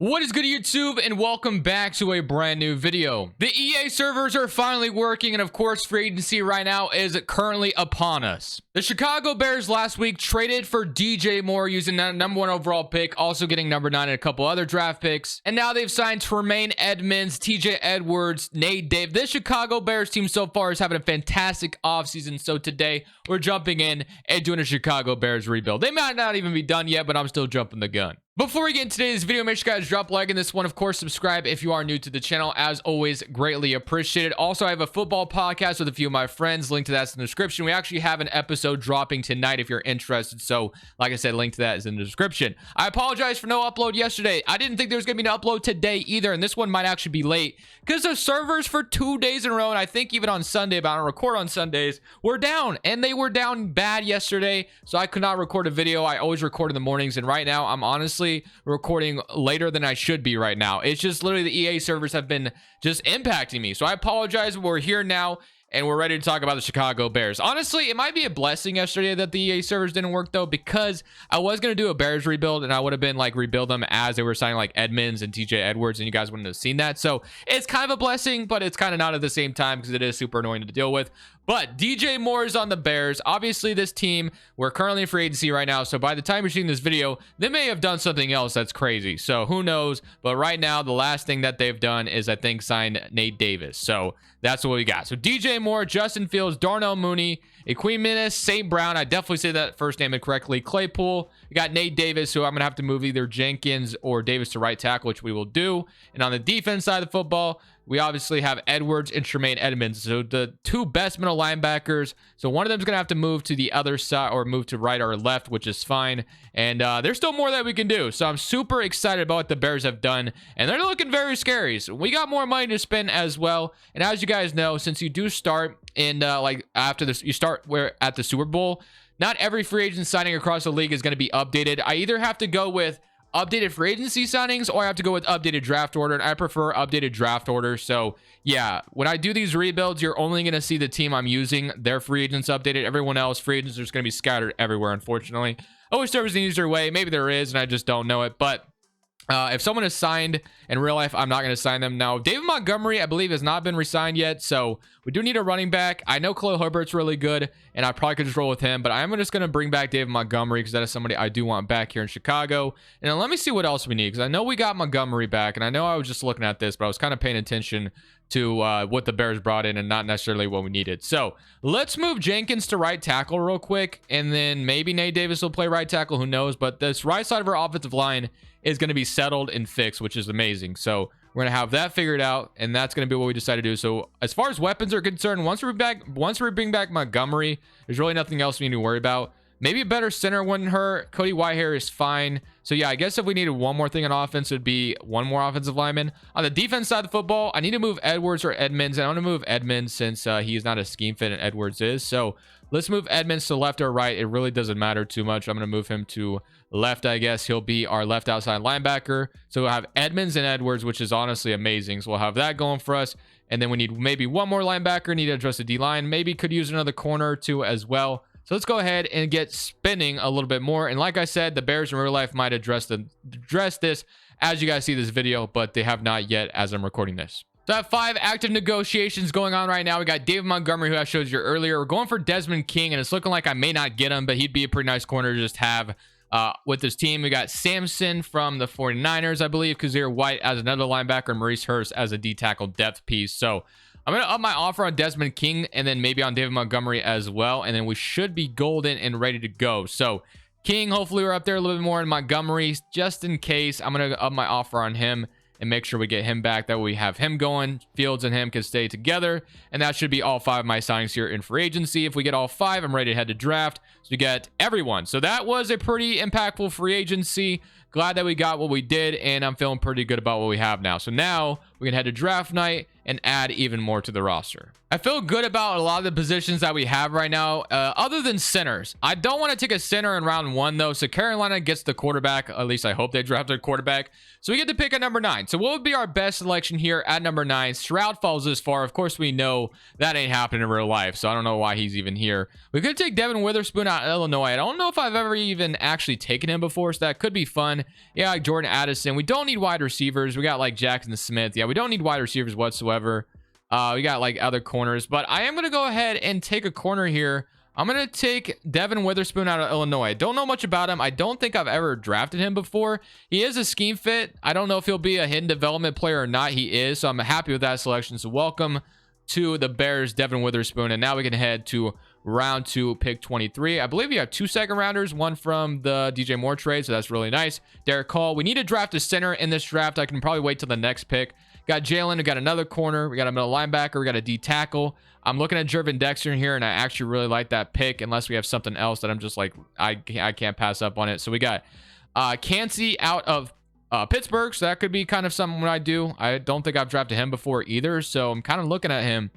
What is good, YouTube, and welcome back to a brand new video. The EA servers are finally working, and of course free agency right now is currently upon us. The Chicago Bears last week traded for DJ Moore using that #1 overall pick, also getting #9 and a couple other draft picks, and now they've signed Tremaine Edmonds, TJ Edwards, Nate Dave. This Chicago Bears team so far is having a fantastic offseason, so today we're jumping in and doing a Chicago Bears rebuild. They might not even be done yet, but I'm still jumping the gun. Before we get into today's video, make sure you guys drop a like in this one. Of course, subscribe if you are new to the channel. As always, greatly appreciated. Also, I have a football podcast with a few of my friends. Link to that's in the description. We actually have an episode dropping tonight if you're interested. So, like I said, link to that is in the description. I apologize for no upload yesterday. I didn't think there was going to be an upload today either, and this one might actually be late because the servers for 2 days in a row, and I think even on Sunday, but I don't record on Sundays, were down, and they were down bad yesterday, so I could not record a video. I always record in the mornings, and right now, I'm honestly recording later than I should be right now. It's just literally the EA servers have been just impacting me. So I apologize. We're here now and we're ready to talk about the Chicago Bears. Honestly, it might be a blessing yesterday that the EA servers didn't work though, because I was going to do a Bears rebuild and I would have been like rebuild them as they were signing like Edmonds and TJ Edwards, and you guys wouldn't have seen that. So it's kind of a blessing, but it's kind of not at the same time because it is super annoying to deal with. But DJ Moore is on the Bears. Obviously, this team, we're currently in free agency right now. So by the time you're seeing this video, they may have done something else that's crazy. So who knows? But right now, the last thing that they've done is, I think, signed Nate Davis. So that's what we got. So DJ Moore, Justin Fields, Darnell Mooney, Equiminis, St. Brown. I definitely say that first name incorrectly. Claypool. You got Nate Davis, who I'm going to have to move either Jenkins or Davis to right tackle, which we will do. And on the defense side of the football, we obviously have Edwards and Tremaine Edmonds, so the two best middle linebackers. So one of them is going to have to move to the other side or move to right or left, which is fine. And there's still more that we can do. So I'm super excited about what the Bears have done, and they're looking very scary. So we got more money to spend as well. And as you guys know, since you do start in like after this, you start where at the Super Bowl, not every free agent signing across the league is going to be updated. I either have to go with updated free agency signings or I have to go with updated draft order, and I prefer updated draft order. So yeah, when I do these rebuilds, you're only going to see the team I'm using, their free agents updated. Everyone else, free agents are just going to be scattered everywhere, unfortunately. I wish there was an easier way. Maybe there is, and I just don't know it. But if someone is signed in real life, I'm not going to sign them. Now, David Montgomery, I believe, has not been re-signed yet, so we do need a running back. I know Khalil Herbert's really good, and I probably could just roll with him, but I'm just going to bring back David Montgomery because that is somebody I do want back here in Chicago. And then let me see what else we need, because I know we got Montgomery back, and I know I was just looking at this, but I was kind of paying attention to what the Bears brought in and not necessarily what we needed. So let's move Jenkins to right tackle real quick, and then maybe Nate Davis will play right tackle, who knows. But this right side of our offensive line is going to be settled and fixed, which is amazing. So we're going to have that figured out, and that's going to be what we decide to do. So as far as weapons are concerned, once we bring back Montgomery, there's really nothing else we need to worry about. Maybe a better center wouldn't hurt. Cody Whitehair is fine. So yeah, I guess if we needed one more thing on offense, it would be one more offensive lineman. On the defense side of the football, I need to move Edwards or Edmonds. And I want to move Edmonds since he's not a scheme fit and Edwards is. So let's move Edmonds to left or right. It really doesn't matter too much. I'm going to move him to left, I guess. He'll be our left outside linebacker. So we'll have Edmonds and Edwards, which is honestly amazing. So we'll have that going for us. And then we need maybe one more linebacker. Need to address the D-line. Maybe could use another corner or two as well. So let's go ahead and get spinning a little bit more. And like I said, the Bears in real life might address this as you guys see this video, but they have not yet as I'm recording this. So I have 5 active negotiations going on right now. We got David Montgomery, who I showed you earlier. We're going for Desmond King, and it's looking like I may not get him, but he'd be a pretty nice corner to just have with this team. We got Samson from the 49ers, I believe, Kazir White as another linebacker, and Maurice Hurst as a D-tackle depth piece. So I'm going to up my offer on Desmond King and then maybe on David Montgomery as well. And then we should be golden and ready to go. So King, hopefully we're up there a little bit more. In Montgomery, just in case, I'm going to up my offer on him and make sure we get him back. That way we have him going. Fields and him can stay together. And that should be all 5 of my signings here in free agency. If we get all 5, I'm ready to head to draft. So we get everyone. So that was a pretty impactful free agency. Glad that we got what we did, and I'm feeling pretty good about what we have now. So now we can head to draft night and add even more to the roster. I feel good about a lot of the positions that we have right now, other than centers. I don't want to take a center in round 1 though, so Carolina gets the quarterback. At least I hope they draft their quarterback. So we get to pick at number 9. So what would be our best selection here at number 9? Stroud falls this far. Of course, we know that ain't happening in real life, so I don't know why he's even here. We could take Devin Witherspoon out of Illinois. I don't know if I've ever even actually taken him before, so that could be fun. Yeah, like Jordan Addison. We don't need wide receivers. We got like Jackson Smith. Yeah, we don't need wide receivers whatsoever. We got like other corners, but I am going to go ahead and take a corner here. I'm going to take Devin Witherspoon out of Illinois. Don't know much about him. I don't think I've ever drafted him before. He is a scheme fit. I don't know if he'll be a hidden development player or not. He is, so I'm happy with that selection. So welcome to the Bears, Devin Witherspoon. And now we can head to round 2, pick 23. I believe you have 2 second rounders, one from the DJ Moore trade, so that's really nice. Derek Hall. We need to draft a center in this draft. I can probably wait till the next pick. Got Jalen. We got another corner. We got a middle linebacker. We got a D tackle. I'm looking at Jervin Dexter here, and I actually really like that pick, unless we have something else that I'm just like, I can't pass up on it. So we got Cansey out of Pittsburgh, so that could be kind of something I do. I don't think I've drafted him before either, so I'm kind of looking at him.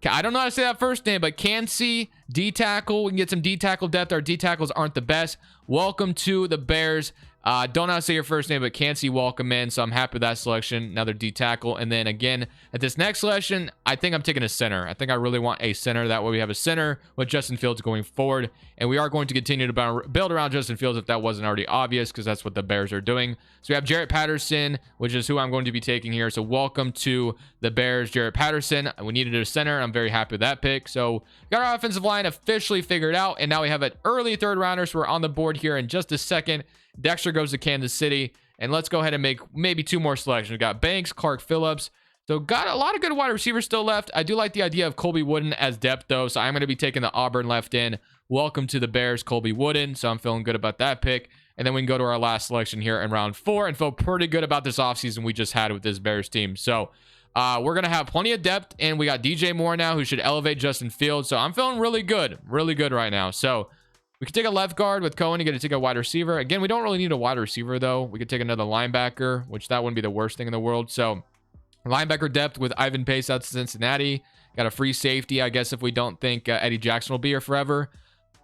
I don't know how to say that first name, but Cansey, D tackle. We can get some D tackle depth. Our D tackles aren't the best. Welcome to the Bears. Don't know how to say your first name, but Cansey, welcome in. So I'm happy with that selection. Another D tackle. And then again, at this next selection, I think I'm taking a center. I think I really want a center. That way we have a center with Justin Fields going forward. And we are going to continue to build around Justin Fields if that wasn't already obvious, because that's what the Bears are doing. So we have Jarrett Patterson, which is who I'm going to be taking here. So welcome to the Bears, Jarrett Patterson. We needed a center. I'm very happy with that pick. So we got our offensive line officially figured out. And now we have an early third rounder. So we're on the board here in just a second. Dexter goes to Kansas City, and let's go ahead and make maybe 2 more selections. We got Banks, Clark Phillips. So got a lot of good wide receivers still left. I do like the idea of Colby Wooden as depth though, so I'm going to be taking the Auburn left in. Welcome to the Bears, Colby Wooden. So I'm feeling good about that pick. And then we can go to our last selection here in round 4 and feel pretty good about this offseason we just had with this Bears team. So we're going to have plenty of depth, and we got DJ Moore now who should elevate Justin Fields. So I'm feeling really good right now. So we could take a left guard with Cohen. You got to take a wide receiver. Again, we don't really need a wide receiver, though. We could take another linebacker, which that wouldn't be the worst thing in the world. So linebacker depth with Ivan Pace out to Cincinnati. Got a free safety, I guess, if we don't think Eddie Jackson will be here forever.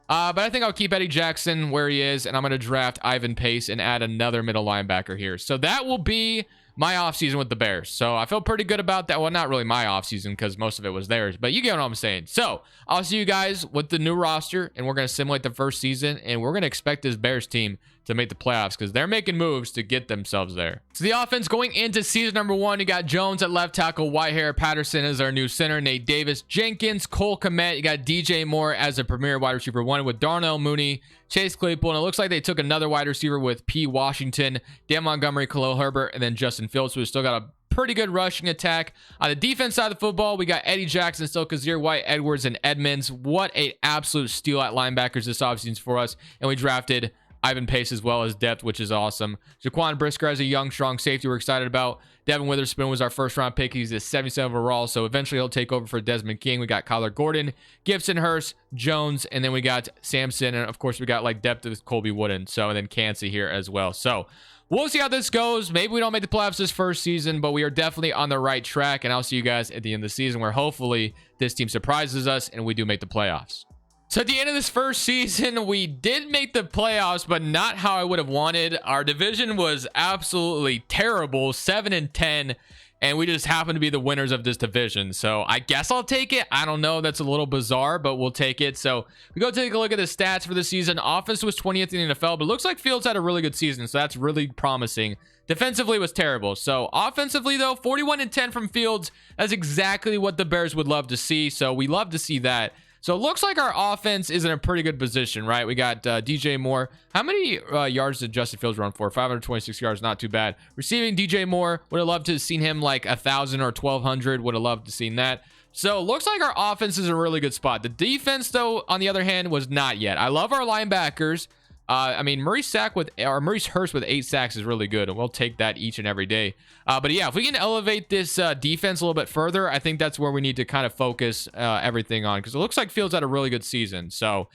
But I think I'll keep Eddie Jackson where he is, and I'm going to draft Ivan Pace and add another middle linebacker here. So that will be my offseason with the Bears. So I feel pretty good about that. Well, not really my offseason because most of it was theirs, but you get what I'm saying. So I'll see you guys with the new roster, and we're going to simulate the first season, and we're going to expect this Bears team to make the playoffs because they're making moves to get themselves there. So the offense going into season number 1, you got Jones at left tackle, Whitehair, Patterson as our new center, Nate Davis, Jenkins, Cole Kmet. You got DJ Moore as a premier wide receiver 1 with Darnell Mooney, Chase Claypool, and it looks like they took another wide receiver with P. Washington, Dan Montgomery, Khalil Herbert, and then Justin Fields, who still got a pretty good rushing attack. On the defense side of the football, we got Eddie Jackson, still Kazir White, Edwards, and Edmonds. What an absolute steal at linebackers this offseason for us. And we drafted Ivan Pace as well as depth, which is awesome. Jaquan Brisker as a young, strong safety we're excited about. Devin Witherspoon was our first round pick. He's a 77 overall, so eventually he'll take over for Desmond King. We got Kyler Gordon, Gibson, Hurst, Jones, and then we got Sampson, and of course we got like depth with Colby Wooden, so, and then Cansey here as well. So we'll see how this goes. Maybe we don't make the playoffs this first season, but we are definitely on the right track, and I'll see you guys at the end of the season where hopefully this team surprises us and we do make the playoffs. So at the end of this first season, we did make the playoffs, but not how I would have wanted. Our division was absolutely terrible, 7-10, and we just happened to be the winners of this division. So I guess I'll take it. I don't know. That's a little bizarre, but we'll take it. So we go take a look at the stats for the season. Offense was 20th in the NFL, but it looks like Fields had a really good season, so that's really promising. Defensively was terrible. So offensively, though, 41-10 from Fields. That's exactly what the Bears would love to see, so we love to see that. So it looks like our offense is in a pretty good position, right? We got DJ Moore. How many yards did Justin Fields run for? 526 yards, not too bad. Receiving, DJ Moore. Would have loved to have seen him like 1,000 or 1,200. Would have loved to have seen that. So it looks like our offense is in a really good spot. The defense, though, on the other hand, was not yet. I love our linebackers. I mean, Maurice Hurst with 8 sacks is really good, and we'll take that each and every day. But yeah, if we can elevate this defense a little bit further, I think that's where we need to kind of focus everything on, because it looks like Fields had a really good season. So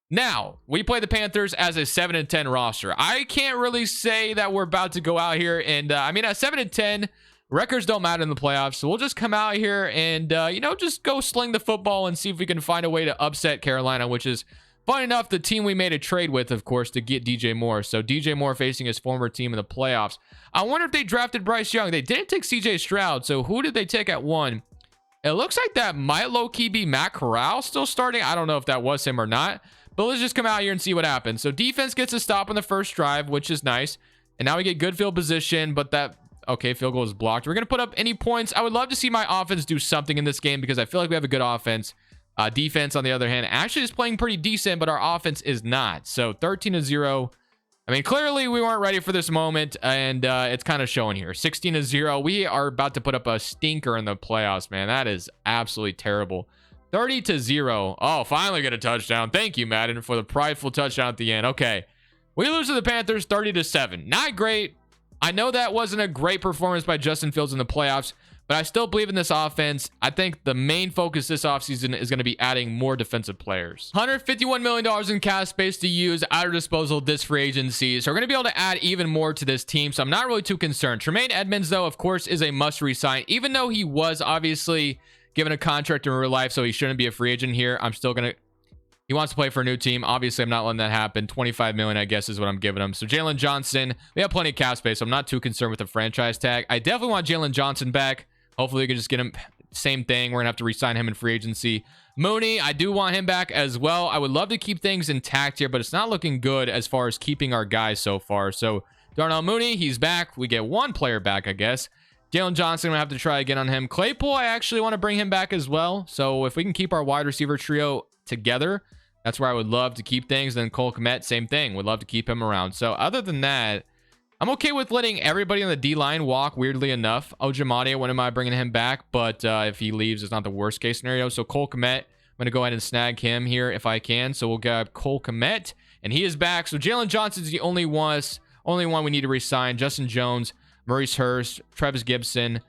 now we play the Panthers as a 7-10 roster. I can't really say that we're about to go out here and I mean, at 7-10 Records don't matter in the playoffs, so we'll just come out here and, you know, just go sling the football and see if we can find a way to upset Carolina, which is, funny enough, the team we made a trade with, of course, to get DJ Moore. So DJ Moore facing his former team in the playoffs. I wonder if they drafted Bryce Young. They didn't take CJ Stroud, so who did they take at 1? It looks like that might low-key be Matt Corral still starting. I don't know if that was him or not, but let's just come out here and see what happens. So defense gets a stop on the first drive, which is nice. And now we get good field position, but that... Okay, field goal is blocked. We're going to put up any points. I would love to see my offense do something in this game because I feel like we have a good offense. Defense, on the other hand, actually is playing pretty decent, but our offense is not. So 13-0. I mean, clearly we weren't ready for this moment, and it's kind of showing here. 16-0. We are about to put up a stinker in the playoffs, man. That is absolutely terrible. 30-0. Oh, finally get a touchdown. Thank you, Madden, for the prideful touchdown at the end. Okay. We lose to the Panthers 30-7. Not great. I know that wasn't a great performance by Justin Fields in the playoffs, but I still believe in this offense. I think the main focus this offseason is going to be adding more defensive players. $151 million in cap space to use at our disposal this free agency. So we're going to be able to add even more to this team. So I'm not really too concerned. Tremaine Edmonds, though, of course, is a must resign. Even though he was obviously given a contract in real life, so he shouldn't be a free agent here. I'm still going to... He wants to play for a new team. Obviously, I'm not letting that happen. $25 million, I guess, is what I'm giving him. So Jalen Johnson, we have plenty of cap space, so I'm not too concerned with the franchise tag. I definitely want Jalen Johnson back. Hopefully, we can just get him. Same thing. We're going to have to re-sign him in free agency. Mooney, I do want him back as well. I would love to keep things intact here, but it's not looking good as far as keeping our guys so far. So Darnell Mooney, he's back. We get one player back, I guess. Jalen Johnson, we'll have to try again on him. Claypool, I actually want to bring him back as well. So if we can keep our wide receiver trio together, that's where I would love to keep things. Then Cole Kmet, same thing. Would love to keep him around. So other than that, I'm okay with letting everybody on the D-line walk, weirdly enough. Ojamade, when am I bringing him back? But if he leaves, it's not the worst case scenario. So Cole Kmet, I'm going to go ahead and snag him here if I can. So we'll grab Cole Kmet, and he is back. So Jalen Johnson's the only one we need to re-sign. Justin Jones, Maurice Hurst, Travis Gibson.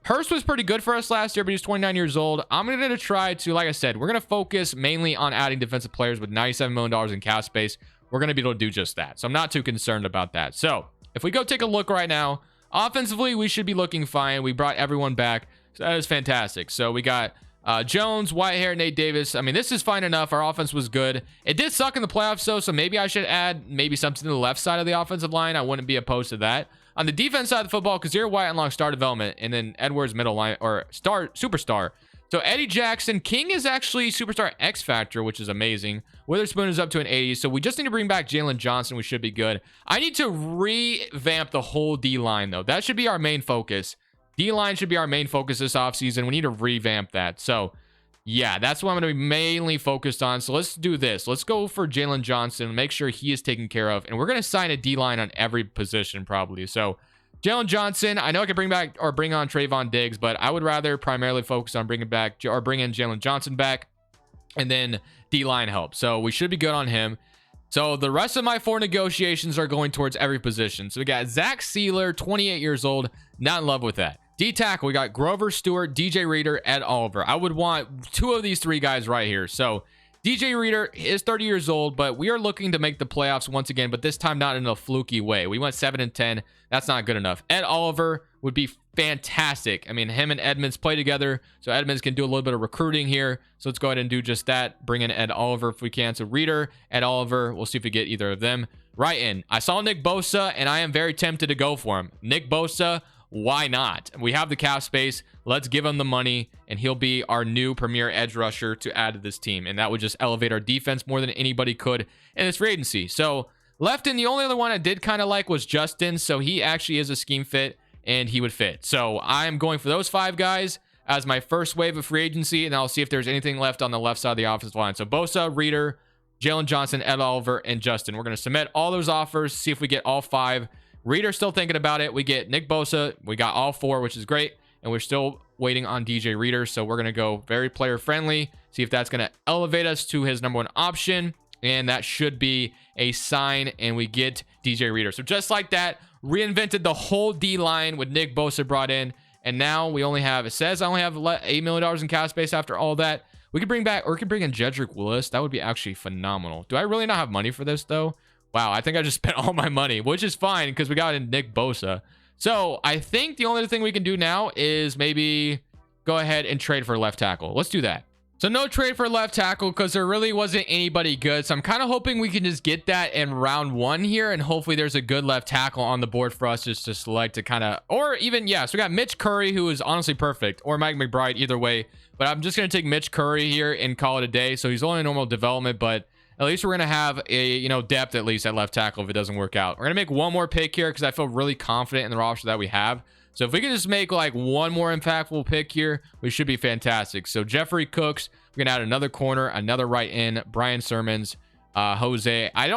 Hurst was pretty good for us last year, but he's 29 years old. I'm going to try to, like I said, we're going to focus mainly on adding defensive players with $97 million in cap space. We're going to be able to do just that. So I'm not too concerned about that. So if we go take a look right now, offensively, we should be looking fine. We brought everyone back. So that is fantastic. So we got Jones, Whitehair, Nate Davis. I mean, this is fine enough. Our offense was good. It did suck in the playoffs, though, so maybe I should add maybe something to the left side of the offensive line. I wouldn't be opposed to that. On the defense side of the football, Kazir White unlocks star development, and then Edwards middle line or superstar. So Eddie Jackson, King is actually superstar X Factor, which is amazing. Witherspoon is up to an 80, so we just need to bring back Jalen Johnson. We should be good. I need to revamp the whole D-line, though. That should be our main focus. D-line should be our main focus this offseason. We need to revamp that. So yeah, that's what I'm going to be mainly focused on. So let's do this. Let's go for Jalen Johnson, make sure he is taken care of. And we're going to sign a D-line on every position probably. So Jalen Johnson, I know I could bring back or bring on Trayvon Diggs, but I would rather primarily focus on bringing back or bringing Jalen Johnson back and then D-line help. So we should be good on him. So the rest of my 4 negotiations are going towards every position. So we got Zach Sealer, 28 years old, not in love with that. D-tackle, we got Grover Stewart, DJ Reader, Ed Oliver. I would want 2 of these 3 guys right here. So DJ Reader is 30 years old, but we are looking to make the playoffs once again, but this time not in a fluky way. We went 7-10. That's not good enough. Ed Oliver would be fantastic. I mean, him and Edmonds play together, so Edmonds can do a little bit of recruiting here. So let's go ahead and do just that. Bring in Ed Oliver if we can. So Reader, Ed Oliver, we'll see if we get either of them right in. I saw Nick Bosa, and I am very tempted to go for him. Nick Bosa, why not? We have the cap space. Let's give him the money, and he'll be our new premier edge rusher to add to this team. And that would just elevate our defense more than anybody could in this free agency. So left in, the only other one I did kind of like was Justin. So he actually is a scheme fit, and he would fit. So I'm going for those 5 guys as my first wave of free agency, and I'll see if there's anything left on the left side of the offensive line. So Bosa, Reader, Jalen Johnson, Ed Oliver, and Justin. We're going to submit all those offers, see if we get all 5. Reader still thinking about it. We get Nick Bosa. We got all 4, which is great. And we're still waiting on DJ Reader. So we're going to go very player friendly. See if that's going to elevate us to his number 1 option. And that should be a sign. And we get DJ Reader. So just like that, reinvented the whole D line with Nick Bosa brought in. And now we only have, it says I only have $8 million in cap space after all that. We could bring back, or we could bring in Jedrick Willis. That would be actually phenomenal. Do I really not have money for this though? Wow, I think I just spent all my money, which is fine because we got in Nick Bosa. So I think the only thing we can do now is maybe go ahead and trade for left tackle. Let's do that. So no trade for left tackle because there really wasn't anybody good. So I'm kind of hoping we can just get that in round 1 here. And hopefully there's a good left tackle on the board for us just to select to kind of, or even, yeah. So we got Mitch Curry, who is honestly perfect, or Mike McBride, either way. But I'm just going to take Mitch Curry here and call it a day. So he's only a normal development, but at least we're going to have a, you know, depth at least at left tackle if it doesn't work out. We're going to make one more pick here because I feel really confident in the roster that we have. So if we can just make like one more impactful pick here, we should be fantastic. So Jeffrey Cooks, we're gonna add another corner, another right end, Brian Sermons, Jose. I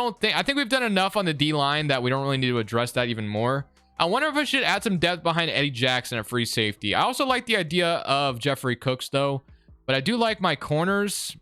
think we've done enough on the D line that we don't really need to address that even more. I wonder if I should add some depth behind Eddie Jackson at free safety. I also like the idea of Jeffrey Cooks though, but I do like my corners.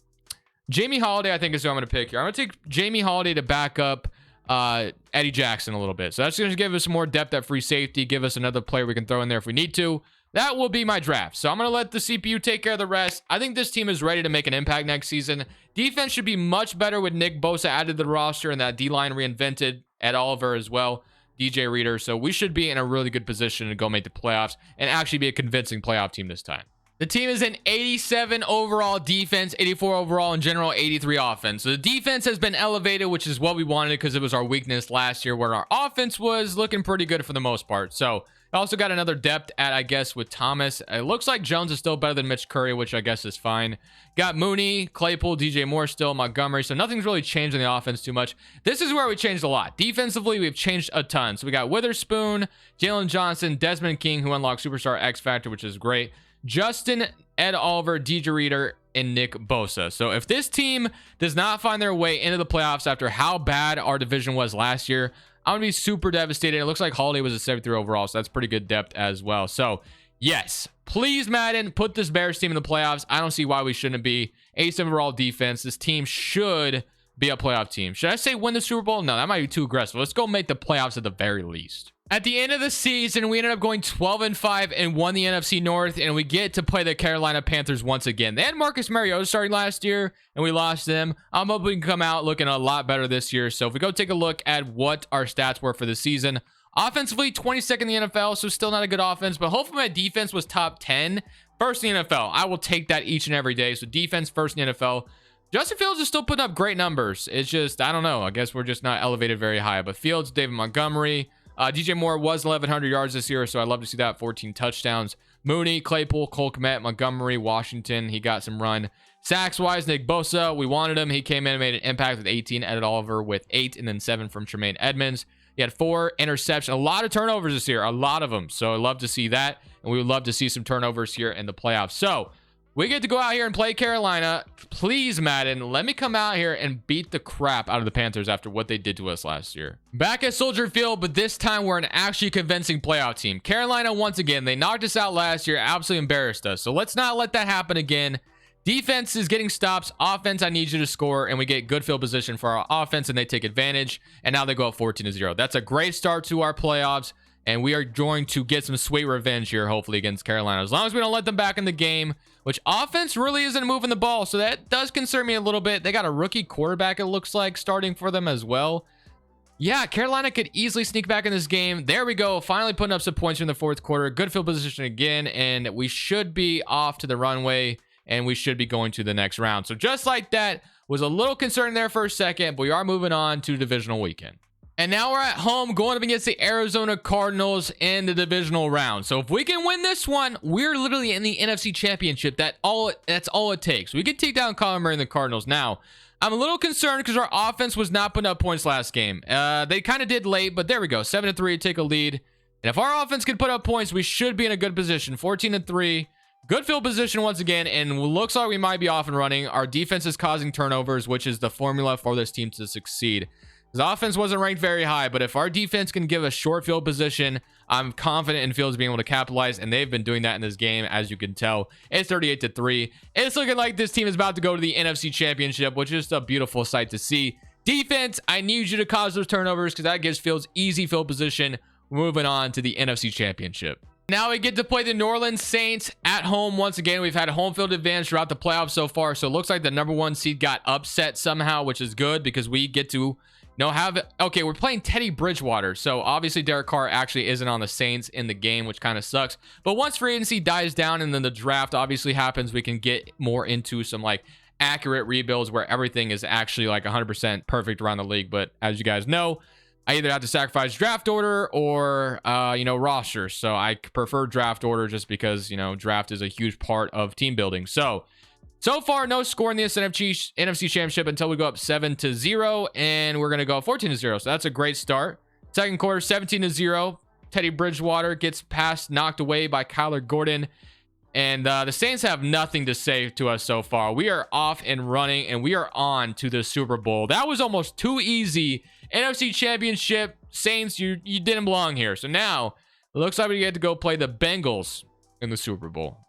Jamie Holiday, I think, is who I'm gonna pick here. I'm gonna take Jamie Holiday to back up Eddie Jackson a little bit. So that's going to give us some more depth at free safety, give us another player we can throw in there if we need to. That will be my draft. So I'm going to let the CPU take care of the rest. I think this team is ready to make an impact next season. Defense should be much better with Nick Bosa added to the roster and that D-line reinvented, Ed Oliver as well, DJ Reader. So we should be in a really good position to go make the playoffs and actually be a convincing playoff team this time. The team is an 87 overall defense, 84 overall in general, 83 offense. So the defense has been elevated, which is what we wanted because it was our weakness last year, where our offense was looking pretty good for the most part. So I also got another depth at, I guess, with Thomas. It looks like Jones is still better than Mitch Curry, which I guess is fine. Got Mooney, Claypool, DJ Moore still, Montgomery. So nothing's really changed in the offense too much. This is where we changed a lot. Defensively, we've changed a ton. So we got Witherspoon, Jalen Johnson, Desmond King, who unlocked Superstar X Factor, which is great. Justin, Ed Oliver, DJ Reader, and Nick Bosa. So if this team does not find their way into the playoffs after how bad our division was last year, I'm going to be super devastated. It looks like Holiday was a 73 overall, so that's pretty good depth as well. So yes, please, Madden, put this Bears team in the playoffs. I don't see why we shouldn't be. 87 overall defense. This team should be a playoff team. Should I say win the Super Bowl? No, that might be too aggressive. Let's go make the playoffs at the very least. At the end of the season, we ended up going 12-5 and won the NFC North, and we get to play the Carolina Panthers once again. They had Marcus Mariota starting last year, and we lost them. I'm hoping we can come out looking a lot better this year. So if we go take a look at what our stats were for the season, offensively, 22nd in the NFL, so still not a good offense, but hopefully my defense was top 10. First in the NFL. I will take that each and every day. So defense first in the NFL. Justin Fields is still putting up great numbers. It's just, I don't know. I guess we're just not elevated very high. But Fields, David Montgomery, DJ Moore was 1,100 yards this year, so I'd love to see that. 14 touchdowns. Mooney, Claypool, Cole Kmet, Montgomery, Washington. He got some run. Sacks-wise, Nick Bosa, we wanted him. He came in and made an impact with 18. Ed Oliver with 8, and then 7 from Tremaine Edmonds. He had 4 interceptions. A lot of turnovers this year. A lot of them. So I'd love to see that, and we would love to see some turnovers here in the playoffs. So we get to go out here and play Carolina. Please, Madden, let me come out here and beat the crap out of the Panthers after what they did to us last year. Back at Soldier Field, but this time we're an actually convincing playoff team. Carolina, once again, they knocked us out last year, absolutely embarrassed us. So let's not let that happen again. Defense is getting stops. Offense, I need you to score, and we get good field position for our offense, and they take advantage, and now they go up 14-0. That's a great start to our playoffs. And we are going to get some sweet revenge here, hopefully, against Carolina. As long as we don't let them back in the game, which offense really isn't moving the ball. So that does concern me a little bit. They got a rookie quarterback, it looks like, starting for them as well. Yeah, Carolina could easily sneak back in this game. There we go. Finally putting up some points in the fourth quarter. Good field position again. And we should be off to the runway. And we should be going to the next round. So just like that, was a little concerned there for a second. But we are moving on to divisional weekend. And now we're at home going up against the Arizona Cardinals in the divisional round. So if we can win this one, we're literally in the NFC Championship. That's all it takes. We can take down Kyler Murray and the Cardinals. Now, I'm a little concerned because our offense was not putting up points last game. They kind of did late, but there we go. 7-3, take a lead. And if our offense can put up points, we should be in a good position. 14-3. Good field position once again, and looks like we might be off and running. Our defense is causing turnovers, which is the formula for this team to succeed. The offense wasn't ranked very high, but if our defense can give a short field position, I'm confident in Fields being able to capitalize, and they've been doing that in this game, as you can tell. It's 38-3. It's looking like this team is about to go to the NFC Championship, which is a beautiful sight to see. Defense, I need you to cause those turnovers because that gives Fields easy field position. Moving on to the NFC Championship. Now we get to play the New Orleans Saints at home once again. We've had a home field advantage throughout the playoffs so far, so it looks like the #1 seed got upset somehow, which is good because we get to No, okay, we're playing Teddy Bridgewater. So obviously Derek Carr actually isn't on the Saints in the game, which kind of sucks. But once free agency dies down and then the draft obviously happens, we can get more into some like accurate rebuilds where everything is actually like 100% perfect around the league. But as you guys know, I either have to sacrifice draft order or, roster. So I prefer draft order just because, draft is a huge part of team building. So far, no score in the NFC Championship until we go up 7-0, and we're going to go 14-0. So that's a great start. Second quarter, 17-0. Teddy Bridgewater gets knocked away by Kyler Gordon. And the Saints have nothing to say to us so far. We are off and running, and we are on to the Super Bowl. That was almost too easy. NFC Championship, Saints, you didn't belong here. So now, it looks like we get to go play the Bengals in the Super Bowl.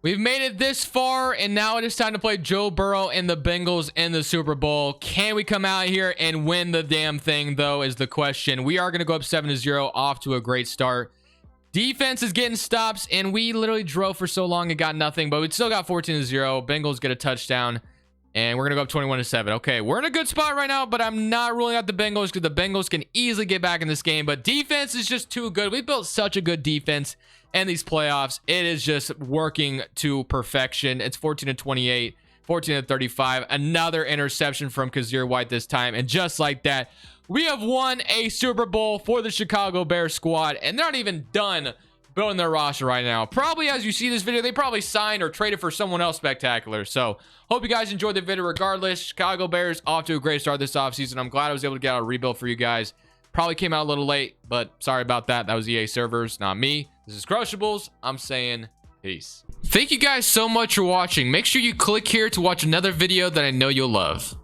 We've made it this far, and now it is time to play Joe Burrow and the Bengals in the Super Bowl. Can we come out here and win the damn thing, though, is the question. We are going to go up 7-0, off to a great start. Defense is getting stops, and we literally drove for so long and got nothing, but we still got 14-0. Bengals get a touchdown, and we're going to go up 21-7. Okay, we're in a good spot right now, but I'm not ruling out the Bengals because the Bengals can easily get back in this game, but defense is just too good. We built such a good defense in these playoffs. It is just working to perfection. It's 14-28, 14-35. Another interception from Kazir White this time, and just like that, we have won a Super Bowl for the Chicago Bears squad, and they're not even done building their roster right now. Probably as you see this video, they probably signed or traded for someone else spectacular. So hope you guys enjoyed the video regardless. Chicago Bears off to a great start this offseason. I'm glad I was able to get out a rebuild for you guys. Probably came out a little late, but sorry about that. That was EA servers, not me. This is Crushables. I'm saying peace. Thank you guys so much for watching. Make sure you click here to watch another video that I know you'll love.